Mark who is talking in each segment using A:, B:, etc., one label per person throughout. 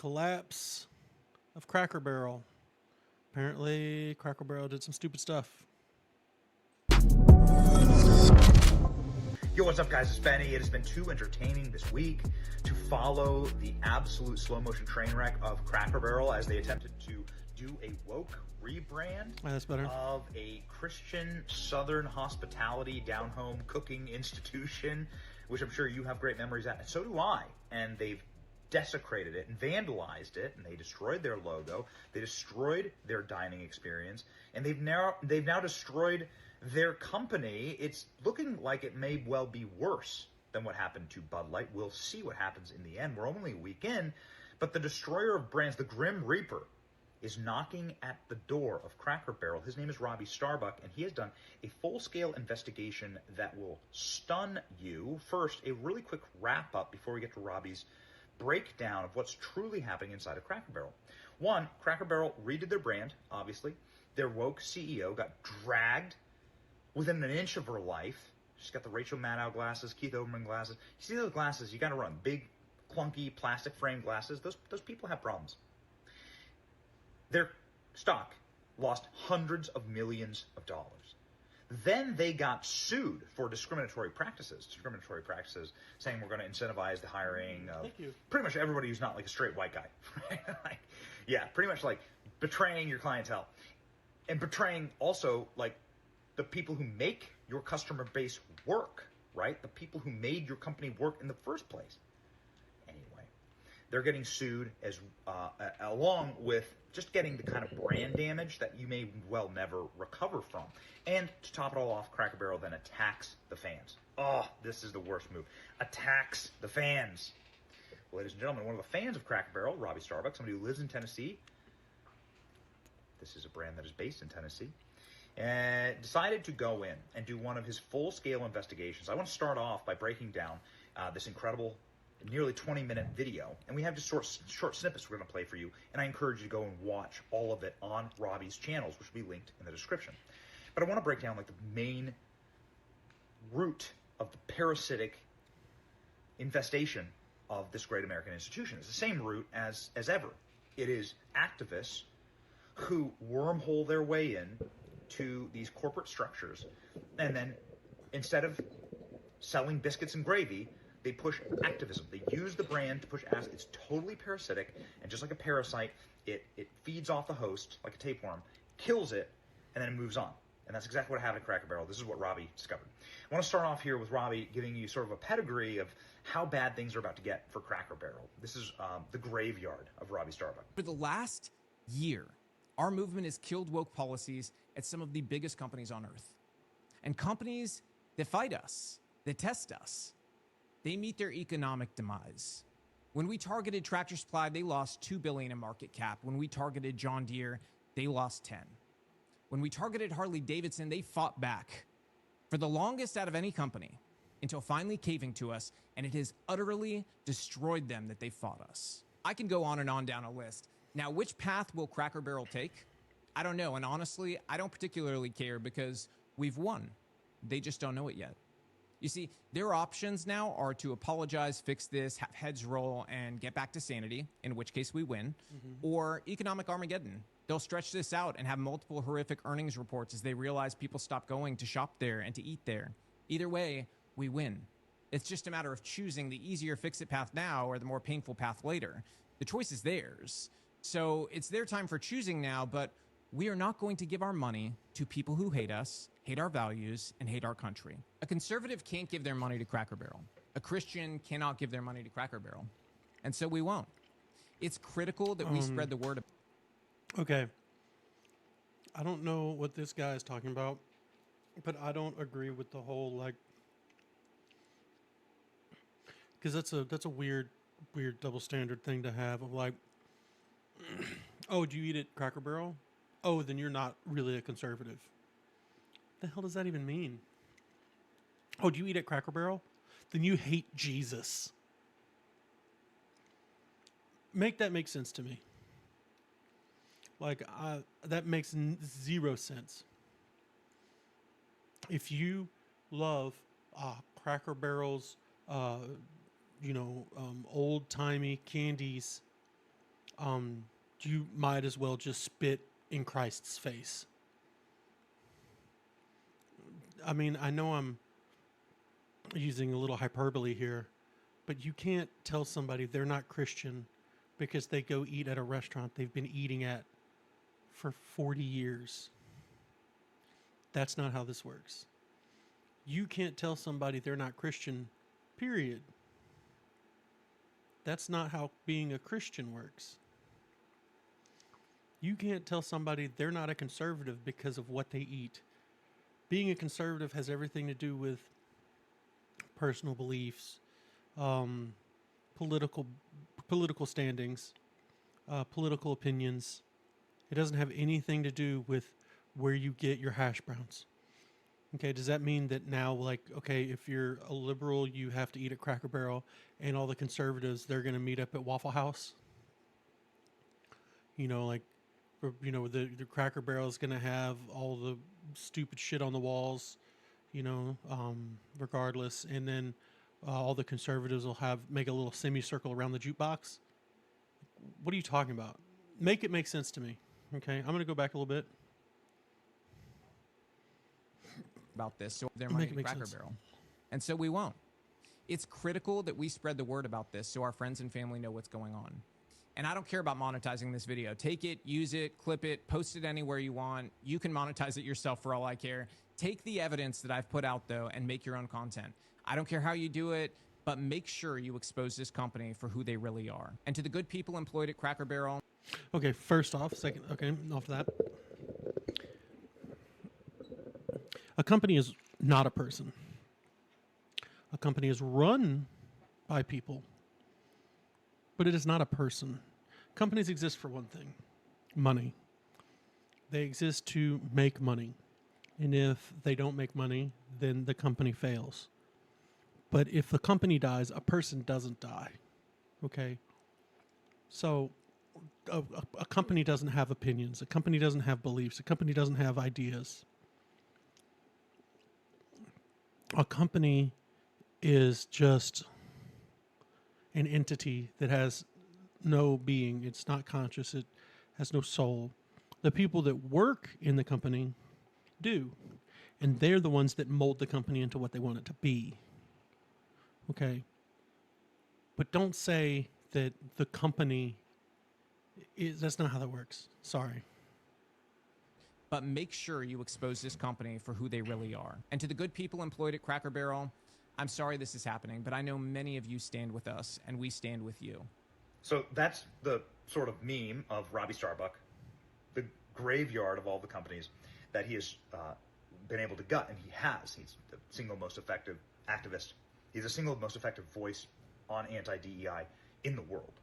A: collapse of Cracker Barrel. Apparently, Cracker Barrel did some stupid stuff.
B: Yo, what's up, guys? It's Benny. It has been too entertaining this week to follow the absolute slow motion train wreck of Cracker Barrel as they attempted to do a woke rebrand
A: That's better.
B: of a Christian Southern hospitality down home cooking institution, which I'm sure you have great memories at, and so do I. And they've desecrated it and vandalized it, and they destroyed their logo. They destroyed their dining experience, and they've now destroyed their company. It's looking like it may well be worse than what happened to Bud Light. We'll see what happens in the end. We're only a week in, but the destroyer of brands, the Grim Reaper, is knocking at the door of Cracker Barrel. His name is Robbie Starbuck, and he has done a full-scale investigation that will stun you. First, a really quick wrap-up before we get to Robbie's breakdown of what's truly happening inside of Cracker Barrel. One, Cracker Barrel redid their brand, obviously. Their woke CEO got dragged within an inch of her life. She's got the Rachel Maddow glasses, Keith Olbermann glasses. You see those glasses, you gotta run. Big, clunky, plastic frame glasses. Those people have problems. Their stock lost hundreds of millions of dollars. Then they got sued for discriminatory practices. Discriminatory practices saying we're going to incentivize the hiring of pretty much everybody who's not like a straight white guy. Right? Like, yeah, pretty much like betraying your clientele. And betraying also like the people who make your customer base work, right? The people who made your company work in the first place. Anyway, they're getting sued as along with just getting the kind of brand damage that you may well never recover from. And to top it all off, Cracker Barrel then attacks the fans. Oh, this is the worst move. Attacks the fans. Well, ladies and gentlemen, one of the fans of Cracker Barrel, Robbie Starbuck, somebody who lives in Tennessee, this is a brand that is based in Tennessee, decided to go in and do one of his full-scale investigations. I want to start off by breaking down this incredible nearly 20-minute video, and we have just short snippets we're going to play for you, and I encourage you to go and watch all of it on Robbie's channels, which will be linked in the description. But I want to break down like the main root of the parasitic infestation of this great American institution. It's the same root as ever. It is activists who wormhole their way in to these corporate structures, and then instead of selling biscuits and gravy, they push activism. They use the brand to push ads. It's totally parasitic, and just like a parasite, it feeds off the host like a tapeworm, kills it, and then it moves on. And that's exactly what happened at Cracker Barrel. This is what Robbie discovered. I want to start off here with Robbie giving you sort of a pedigree of how bad things are about to get for Cracker Barrel. This is the graveyard of Robbie Starbuck.
C: For the last year, our movement has killed woke policies at some of the biggest companies on earth. And companies that fight us, that test us, they meet their economic demise. When we targeted Tractor Supply, they lost $2 billion in market cap. When we targeted John Deere, they lost 10. When we targeted Harley Davidson, they fought back for the longest out of any company until finally caving to us, and it has utterly destroyed them that they fought us. I can go on and on down a list. Now, which path will Cracker Barrel take? I don't know, and honestly, I don't particularly care because we've won. They just don't know it yet. You see, their options now are to apologize, fix this, have heads roll, and get back to sanity, in which case we win, or economic Armageddon. They'll stretch this out and have multiple horrific earnings reports as they realize people stop going to shop there and to eat there. Either way, we win. It's just a matter of choosing the easier fix-it path now or the more painful path later. The choice is theirs. So it's their time for choosing now, but we are not going to give our money to people who hate us, hate our values, and hate our country. A conservative can't give their money to Cracker Barrel. A Christian cannot give their money to Cracker Barrel. And so we won't. It's critical that we spread the word.
A: Okay. I don't know what this guy is talking about, but I don't agree with the whole like, because that's a weird double standard thing to have of like, oh, do you eat at Cracker Barrel? Oh, then you're not really a conservative. The hell does that even mean? Oh, do you eat at Cracker Barrel? Then you hate Jesus. Make that make sense to me. Like, that makes zero sense. If you love Cracker Barrel's, old-timey candies, you might as well just spit in Christ's face. I mean, I know I'm using a little hyperbole here, but you can't tell somebody they're not Christian because they go eat at a restaurant they've been eating at for 40 years. That's not how this works. You can't tell somebody they're not Christian, period. That's not how being a Christian works. You can't tell somebody they're not a conservative because of what they eat. Being a conservative has everything to do with personal beliefs, political standings, political opinions. It doesn't have anything to do with where you get your hash browns. Okay, does that mean that now, like, okay, if you're a liberal, you have to eat at Cracker Barrel, and all the conservatives, they're going to meet up at Waffle House? You know, like, you know, the Cracker Barrel is going to have all the stupid shit on the walls, you know, regardless. And then all the conservatives will make a little semicircle around the jukebox. What are you talking about? Make it make sense to me. Okay, I'm going to go back a little bit.
C: About this, so their money
A: Make it
C: to
A: make
C: Cracker
A: sense.
C: Barrel. And so we won't. It's critical that we spread the word about this so our friends and family know what's going on. And I don't care about monetizing this video. Take it, use it, clip it, post it anywhere you want. You can monetize it yourself for all I care. Take the evidence that I've put out, though, and make your own content. I don't care how you do it, but make sure you expose this company for who they really are. And to the good people employed at Cracker Barrel.
A: Okay, first off, off that. A company is not a person. A company is run by people, but it is not a person. Companies exist for one thing: money. They exist to make money. And if they don't make money, then the company fails. But if the company dies, a person doesn't die. Okay? So a company doesn't have opinions. A company doesn't have beliefs. A company doesn't have ideas. A company is just an entity that has no being. It's not conscious. It has no soul. The people that work in the company do. And they're the ones that mold the company into what they want it to be. Okay? But don't say that the company is... That's not how that works. Sorry.
C: But make sure you expose this company for who they really are. And to the good people employed at Cracker Barrel, I'm sorry this is happening, but I know many of you stand with us, and we stand with you.
B: So that's the sort of meme of Robbie Starbuck, the graveyard of all the companies that he has been able to gut, and he has. He's the single most effective activist. He's the single most effective voice on anti-DEI in the world.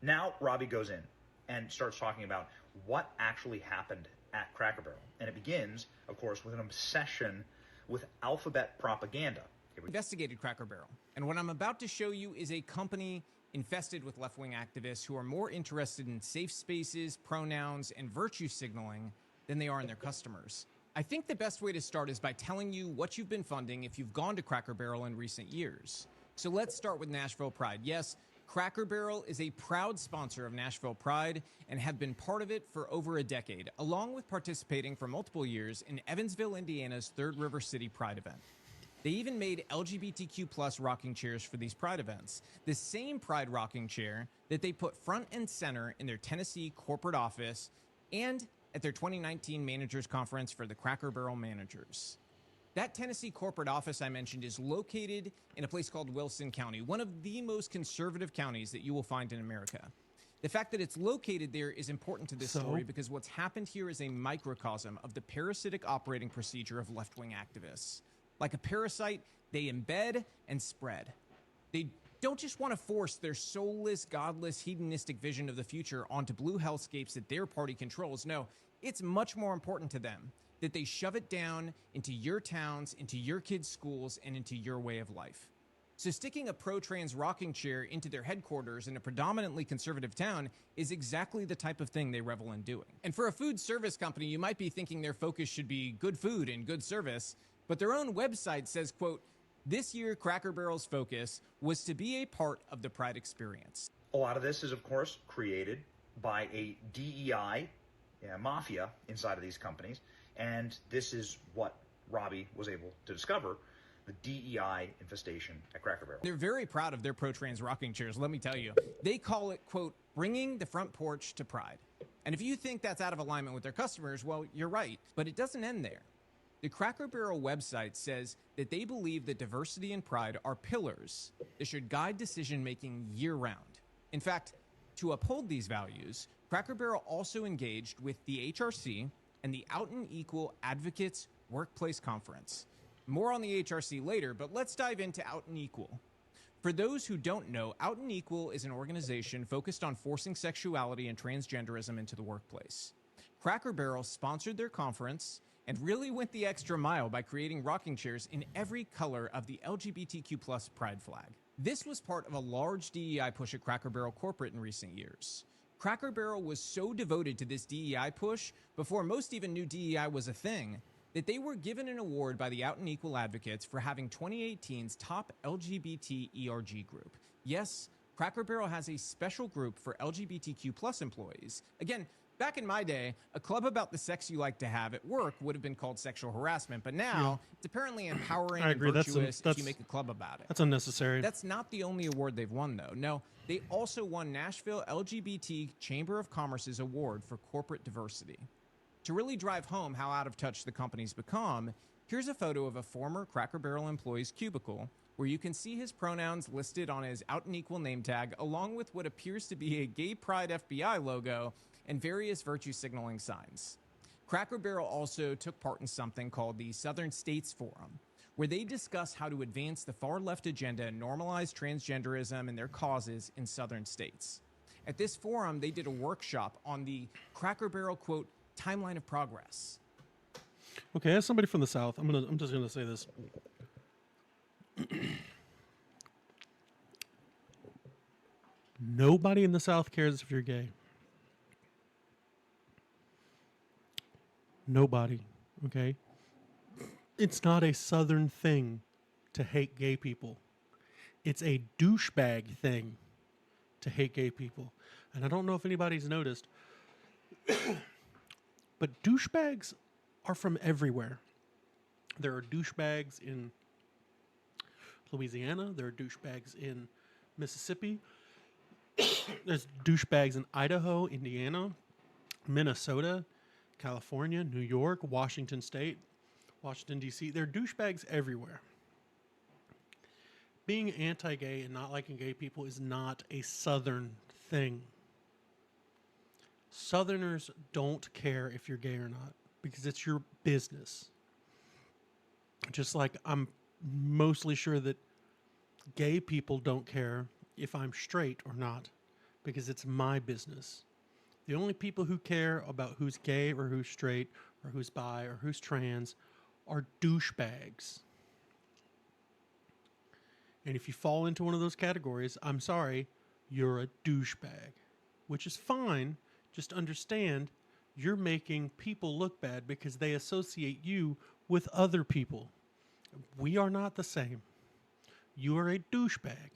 B: Now Robbie goes in and starts talking about what actually happened at Cracker Barrel. And it begins, of course, with an obsession with alphabet propaganda.
C: Investigated Cracker Barrel. And what I'm about to show you is a company infested with left-wing activists who are more interested in safe spaces, pronouns, and virtue signaling than they are in their customers. I think the best way to start is by telling you what you've been funding if you've gone to Cracker Barrel in recent years. So let's start with Nashville Pride. Yes, Cracker Barrel is a proud sponsor of Nashville Pride and have been part of it for over a decade, along with participating for multiple years in Evansville, Indiana's Third River City Pride event. They even made LGBTQ+ rocking chairs for these Pride events, the same Pride rocking chair that they put front and center in their Tennessee corporate office and at their 2019 Managers Conference for the Cracker Barrel managers. That Tennessee corporate office I mentioned is located in a place called Wilson County, one of the most conservative counties that you will find in America. The fact that it's located there is important to this story because what's happened here is a microcosm of the parasitic operating procedure of left-wing activists. Like a parasite, they embed and spread. They don't just want to force their soulless, godless, hedonistic vision of the future onto blue hellscapes that their party controls. No, it's much more important to them that they shove it down into your towns, into your kids' schools, and into your way of life. So sticking a pro-trans rocking chair into their headquarters in a predominantly conservative town is exactly the type of thing they revel in doing. And for a food service company, you might be thinking their focus should be good food and good service, but their own website says, quote, "This year, Cracker Barrel's focus was to be a part of the Pride experience."
B: A lot of this is, of course, created by a DEI mafia inside of these companies, and this is what Robbie was able to discover, the DEI infestation at Cracker Barrel.
C: They're very proud of their pro-trans rocking chairs, let me tell you. They call it, quote, bringing the front porch to pride. And if you think that's out of alignment with their customers, well, you're right. But it doesn't end there. The Cracker Barrel website says that they believe that diversity and pride are pillars that should guide decision-making year-round. In fact, to uphold these values, Cracker Barrel also engaged with the HRC and the Out and Equal Advocates Workplace Conference. More on the HRC later, but let's dive into Out and Equal. For those who don't know, Out and Equal is an organization focused on forcing sexuality and transgenderism into the workplace. Cracker Barrel sponsored their conference and really went the extra mile by creating rocking chairs in every color of the LGBTQ+ pride flag. This was part of a large DEI push at Cracker Barrel corporate in recent years. Cracker Barrel was so devoted to this DEI push, before most even knew DEI was a thing, that they were given an award by the Out and Equal Advocates for having 2018's top LGBT ERG group. Yes, Cracker Barrel has a special group for LGBTQ+ employees. Again, back in my day, a club about the sex you like to have at work would have been called sexual harassment, but now it's apparently empowering
A: I
C: and
A: agree.
C: virtuous if you make a club about it.
A: That's unnecessary.
C: That's not the only award they've won, though. No, they also won Nashville LGBT Chamber of Commerce's award for corporate diversity. To really drive home how out of touch the company's become, here's a photo of a former Cracker Barrel employee's cubicle, where you can see his pronouns listed on his Out and Equal name tag, along with what appears to be a Gay Pride FBI logo and various virtue signaling signs. Cracker Barrel also took part in something called the Southern States Forum, where they discuss how to advance the far-left agenda and normalize transgenderism and their causes in southern states. At this forum, they did a workshop on the Cracker Barrel, quote, timeline of progress.
A: Okay, as somebody from the South, I'm just gonna say this. Nobody in the South cares if you're gay. Nobody, okay? It's not a Southern thing to hate gay people. It's a douchebag thing to hate gay people. And I don't know if anybody's noticed, but douchebags are from everywhere. There are douchebags in Louisiana. There are douchebags in Mississippi. There's douchebags in Idaho, Indiana, Minnesota, California, New York, Washington State, Washington, D.C. There are douchebags everywhere. Being anti-gay and not liking gay people is not a Southern thing. Southerners don't care if you're gay or not because it's your business. Just like I'm mostly sure that gay people don't care if I'm straight or not because it's my business. The only people who care about who's gay or who's straight or who's bi or who's trans are douchebags. And if you fall into one of those categories, I'm sorry, you're a douchebag, which is fine. Just understand you're making people look bad because they associate you with other people. We are not the same. You are a douchebag.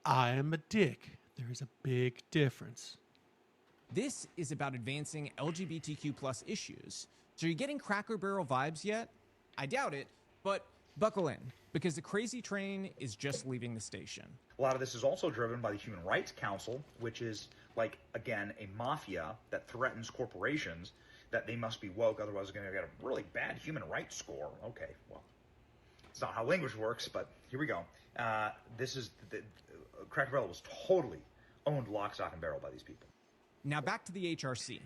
A: I am a dick. There is a big difference.
C: This is about advancing LGBTQ+ issues. So are you getting Cracker Barrel vibes yet? I doubt it, but buckle in, because the crazy train is just leaving the station.
B: A lot of this is also driven by the Human Rights Council, which is, like, again, a mafia that threatens corporations that they must be woke, otherwise they're going to get a really bad human rights score. Okay, well, it's not how language works, but here we go. Cracker Barrel was totally owned lock, stock, and barrel by these people.
C: Now back to the HRC.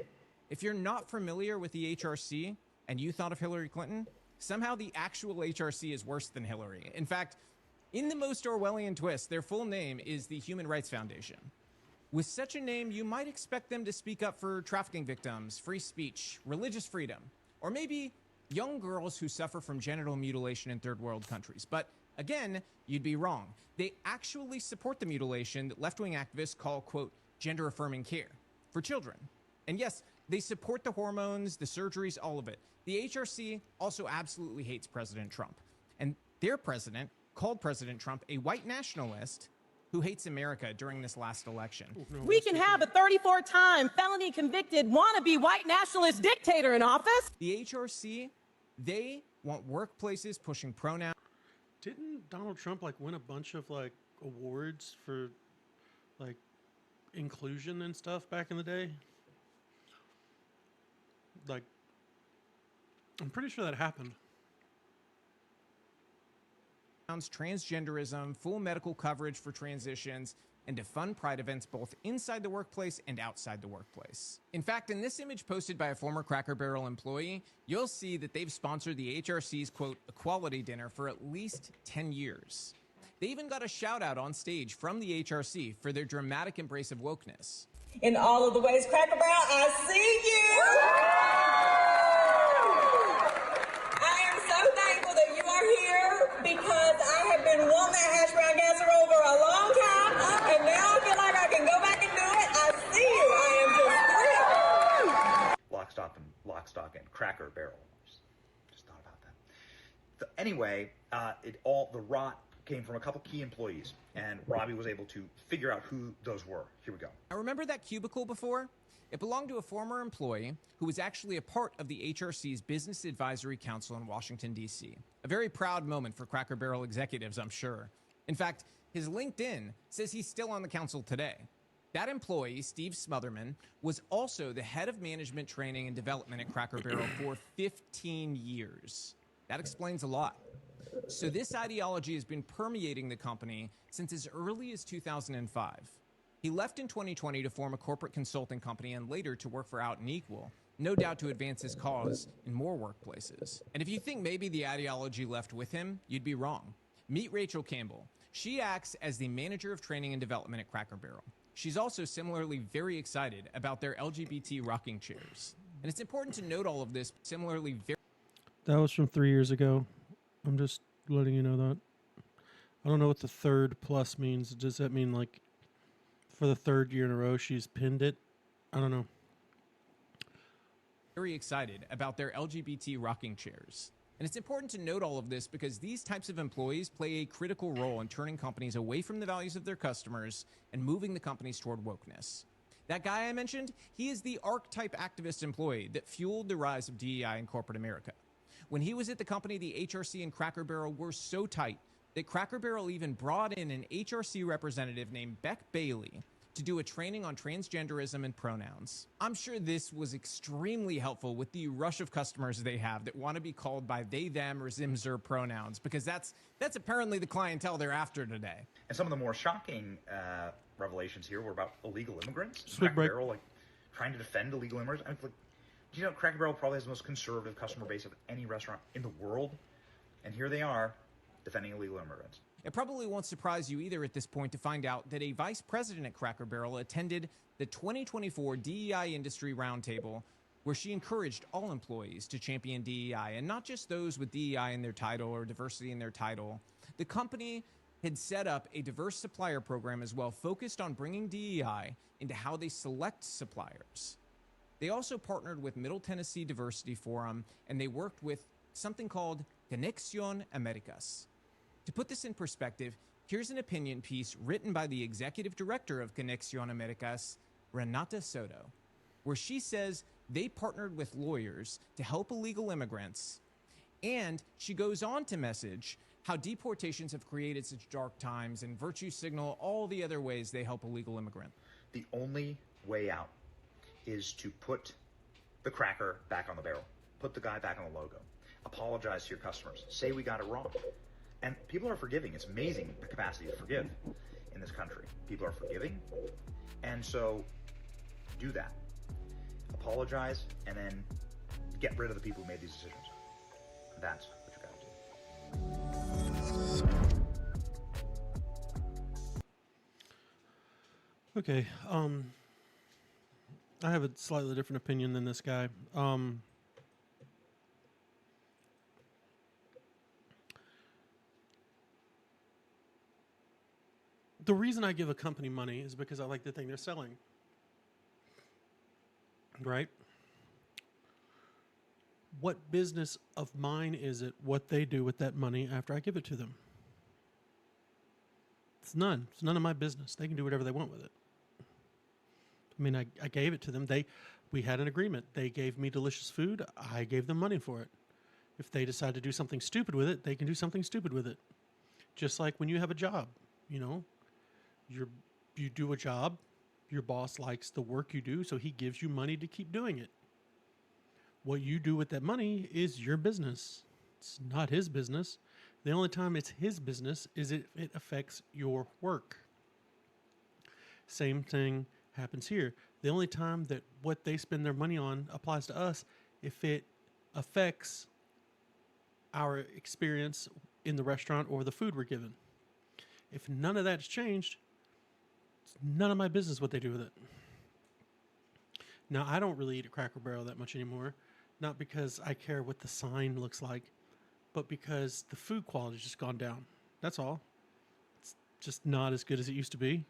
C: If you're not familiar with the HRC and you thought of Hillary Clinton, somehow the actual HRC is worse than Hillary. In fact, in the most Orwellian twist, their full name is the Human Rights Foundation. With such a name, you might expect them to speak up for trafficking victims, free speech, religious freedom, or maybe young girls who suffer from genital mutilation in third world countries. But again, you'd be wrong. They actually support the mutilation that left-wing activists call, quote, gender-affirming care for children. And yes, they support the hormones, the surgeries, all of it. The HRC also absolutely hates President Trump. And their president called President Trump a white nationalist who hates America during this last election.
A: No,
D: We can have a 34-time felony convicted wannabe white nationalist dictator in office.
C: The HRC, they want workplaces pushing pronouns.
A: Didn't Donald Trump like win a bunch of like awards for like inclusion and stuff back in the day? Like, I'm pretty sure that happened.
C: Transgenderism, full medical coverage for transitions, and to fund pride events both inside the workplace and outside the workplace. In fact, in this image posted by a former Cracker Barrel employee, you'll see that they've sponsored the HRC's, quote, equality dinner for at least 10 years. They even got a shout out on stage from the HRC for their dramatic embrace of wokeness.
E: In all of the ways, Cracker Barrel, I see you. I am so thankful that you are here because I have been wanting that hash brown casserole for a long time, and now I feel like I can go back and do it. I see you. I am just thrilled.
B: Lock, stock, and Cracker Barrel. Just thought about that. Anyway, the rot came from a couple key employees, and Robbie was able to figure out who those were. Here we go.
C: I remember that cubicle before? It belonged to a former employee who was actually a part of the HRC's Business Advisory Council in Washington, D.C. A very proud moment for Cracker Barrel executives, I'm sure. In fact, his LinkedIn says he's still on the council today. That employee, Steve Smotherman, was also the head of management training and development at Cracker Barrel for 15 years. That explains a lot. So this ideology has been permeating the company since as early as 2005. He left in 2020 to form a corporate consulting company and later to work for Out and Equal, no doubt to advance his cause in more workplaces. And if you think maybe the ideology left with him, you'd be wrong. Meet Rachel Campbell. She acts as the manager of training and development at Cracker Barrel. She's also similarly very excited about their LGBT rocking chairs. And it's important to note all of this similarly very...
A: That was from 3 years ago. I'm just letting you know that. I don't know what the third plus means. Does that mean like for the third year in a row she's pinned it? I don't know.
C: Very excited about their LGBT rocking chairs. And it's important to note all of this because these types of employees play a critical role in turning companies away from the values of their customers and moving the companies toward wokeness. That guy I mentioned, he is the archetype activist employee that fueled the rise of DEI in corporate America. When he was at the company, the HRC and Cracker Barrel were so tight that Cracker Barrel even brought in an HRC representative named Beck Bailey to do a training on transgenderism and pronouns. I'm sure this was extremely helpful with the rush of customers they have that want to be called by they, them, or zim-zer pronouns, because that's apparently the clientele they're after today.
B: And some of the more shocking revelations here were about illegal immigrants.
A: Swig
B: Cracker
A: break.
B: Barrel, like, trying to defend illegal immigrants. I mean, like, do you know Cracker Barrel probably has the most conservative customer base of any restaurant in the world? And here they are defending illegal immigrants.
C: It probably won't surprise you either at this point to find out that a vice president at Cracker Barrel attended the 2024 DEI Industry Roundtable, where she encouraged all employees to champion DEI, and not just those with DEI in their title or diversity in their title. The company had set up a diverse supplier program as well, focused on bringing DEI into how they select suppliers. They also partnered with Middle Tennessee Diversity Forum, and they worked with something called Conexión Americas. To put this in perspective, here's an opinion piece written by the executive director of Conexión Americas, Renata Soto, where she says they partnered with lawyers to help illegal immigrants, and she goes on to message how deportations have created such dark times and virtue signal all the other ways they help illegal immigrants.
B: The only way out is to put the cracker back on the barrel. Put the guy back on the logo. Apologize to your customers. Say we got it wrong. And people are forgiving. It's amazing the capacity to forgive in this country. People are forgiving. And so do that. Apologize and then get rid of the people who made these decisions. That's what you gotta do.
A: Okay. I have a slightly different opinion than this guy. The reason I give a company money is because I like the thing they're selling. Right? What business of mine is it what they do with that money after I give it to them? It's none. It's none of my business. They can do whatever they want with it. I mean, I gave it to them. We had an agreement. They gave me delicious food. I gave them money for it. If they decide to do something stupid with it, they can do something stupid with it. Just like when you have a job, you do a job, your boss likes the work you do, so he gives you money to keep doing it. What you do with that money is your business. It's not his business. The only time it's his business is if it affects your work. Same thing happens here. The only time that what they spend their money on applies to us if it affects our experience in the restaurant or the food we're given. If none of that's changed, it's none of my business what they do with it. Now, I don't really eat at Cracker Barrel that much anymore, not because I care what the sign looks like, but because the food quality's just gone down. That's all. It's just not as good as it used to be.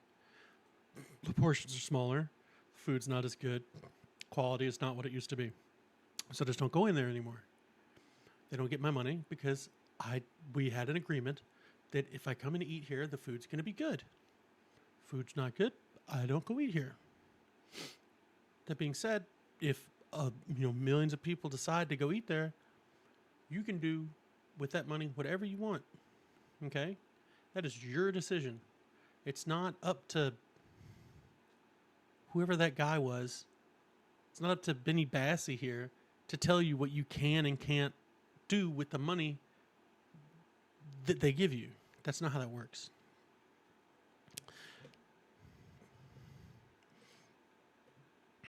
A: The portions are smaller. Food's not as good. Quality is not what it used to be. So just don't go in there anymore. They don't get my money because we had an agreement that if I come in to eat here, the food's going to be good. Food's not good, I don't go eat here. That being said, if millions of people decide to go eat there, you can do with that money whatever you want. Okay? That is your decision. It's not up to whoever that guy was. It's not up to Benny Bassie here to tell you what you can and can't do with the money that they give you. That's not how that works.